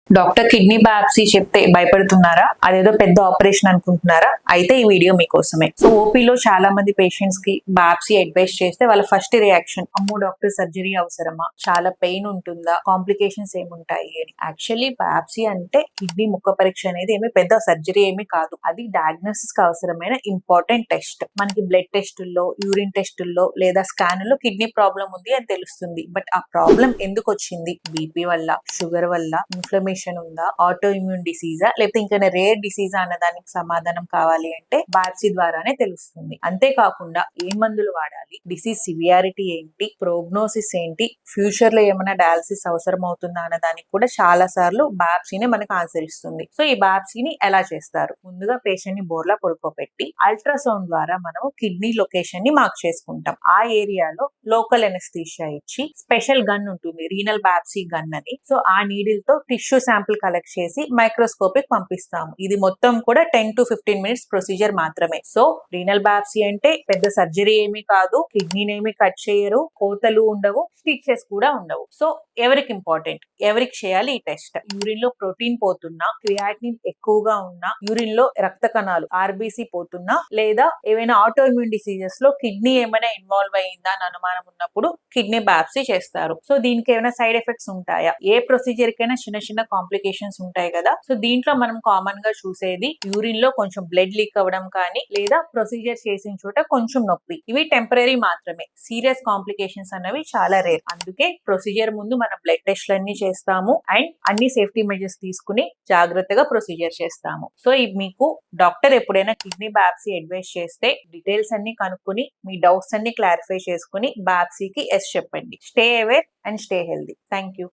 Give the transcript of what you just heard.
Doctor kidney biopsy చెప్తే భయపడుతున్నారా? అదేదో పెద్ద ఆపరేషన్ అనుకుంటున్నారా? అయితే ఈ వీడియో మీకోసమే. సో ఓపీలో చాలా మంది పేషెంట్స్ కి బయాప్సీ అడ్వైస్ చేస్తే వాళ్ళ ఫస్ట్ రియాక్షన్, అమ్మో డాక్టర్ సర్జరీ అవసరమా, చాలా పెయిన్ ఉంటుందా, కాంప్లికేషన్స్ ఏముంటాయి అని. యాక్చువల్లీ బయాప్సీ అంటే కిడ్నీ ముక్క పరీక్ష అనేది ఏమి పెద్ద సర్జరీ ఏమి కాదు. అది డయాగ్నోసిస్ కి అవసరమైన ఇంపార్టెంట్ టెస్ట్. మనకి బ్లడ్ టెస్టుల్లో, యూరిన్ టెస్టుల్లో లేదా స్కాన్లో కిడ్నీ ప్రాబ్లం ఉంది అని తెలుస్తుంది. బట్ ఆ ప్రాబ్లం ఎందుకు వచ్చింది? బీపీ వల్ల, షుగర్ వల్ల, ఇన్ఫ్లమేషన్ ఉందా, ఆటో ఇమ్యూన్ డిసీజా, లేకపోతే ఇంకా రేర్ డిసీజా అన్న దానికి సమాధానం కావాలి అంటే బయాప్సీ ద్వారానే తెలుస్తుంది. అంతేకాకుండా ఏ మందులు వాడాలి, డిసీజ్ సివియారిటీ ఏంటి, ప్రోగ్నోసిస్ ఏంటి, ఫ్యూచర్ లో ఏమైనా డయాలసిస్ అవసరం అవుతుందా అన్న దానికి కూడా చాలా సార్లు బయాప్సీనే మనకు ఆన్సర్ ఇస్తుంది. సో ఈ బయాప్సీని ఎలా చేస్తారు? ముందుగా పేషెంట్ ని బోర్లా పడుకోబెట్టి అల్ట్రాసౌండ్ ద్వారా మనం కిడ్నీ లొకేషన్ ని మార్క్ చేసుకుంటాం. ఆ ఏరియాలో లోకల్ ఎనస్థీషియా ఇచ్చి స్పెషల్ గన్ ఉంటుంది, రీనల్ బయాప్సీ గన్ అని. సో ఆ నీడిల్ తో టిష్యూ శాంపిల్ కలెక్ట్ చేసి మైక్రోస్కోపిక్ పంపిస్తాము. ఇది మొత్తం కూడా 10 to 15 మినిట్స్ ప్రొసీజర్ మాత్రమే. సో రీనల్ బయాప్సీ అంటే పెద్ద సర్జరీ ఏమీ కాదు, కిడ్నీనేమి కట్ చేయరు, కోతలు ఉండవు, స్టిచెస్ కూడా ఉండవు. సో ఎవరికి ఇంపార్టెంట్, ఎవరికి చేయాలి ఈ టెస్ట్? యూరిన్ లో ప్రోటీన్ పోతున్నా, క్రియాటినిన్ ఎక్కువగా ఉన్నా, యూరిన్ లో రక్త కణాలు ఆర్బీసీ పోతున్నా, లేదా ఏమైనా ఆటో ఇమ్యూన్ డిసీజెస్ లో కిడ్నీ ఏమైనా ఇన్వాల్వ్ అయ్యిందా అని అనుమానం ఉన్నప్పుడు కిడ్నీ బయాప్సీ చేస్తారు. సో దీనికి ఏమైనా సైడ్ ఎఫెక్ట్స్ ఉంటాయా? ఏ ప్రొసీజర్ కైనా చిన్న చిన్న కాంప్లికేషన్స్ ఉంటాయి కదా. సో దీంట్లో మనం కామన్ గా చూసేది యూరిన్ లో కొంచెం బ్లడ్ లీక్ అవ్వడం కానీ, లేదా ప్రొసీజర్ చేసిన చోట కొంచెం నొప్పి. ఇవి టెంపరీ మాత్రమే. సీరియస్ కాంప్లికేషన్స్ అన్నవి చాలా రేర్. అందుకే ప్రొసీజర్ ముందు మనం బ్లడ్ టెస్ట్లన్నీ చేస్తాము అండ్ అన్ని సేఫ్టీ మెజర్స్ తీసుకుని జాగ్రత్తగా ప్రొసీజర్ చేస్తాము. సో మీకు డాక్టర్ ఎప్పుడైనా కిడ్నీ బయాప్సీ అడ్వైస్ చేస్తే డీటెయిల్స్ అన్ని కనుక్కొని మీ డౌట్స్ అన్ని క్లారిఫై చేసుకుని బయాప్సీకి ఎస్ చెప్పండి. Stay aware and stay healthy. Thank you.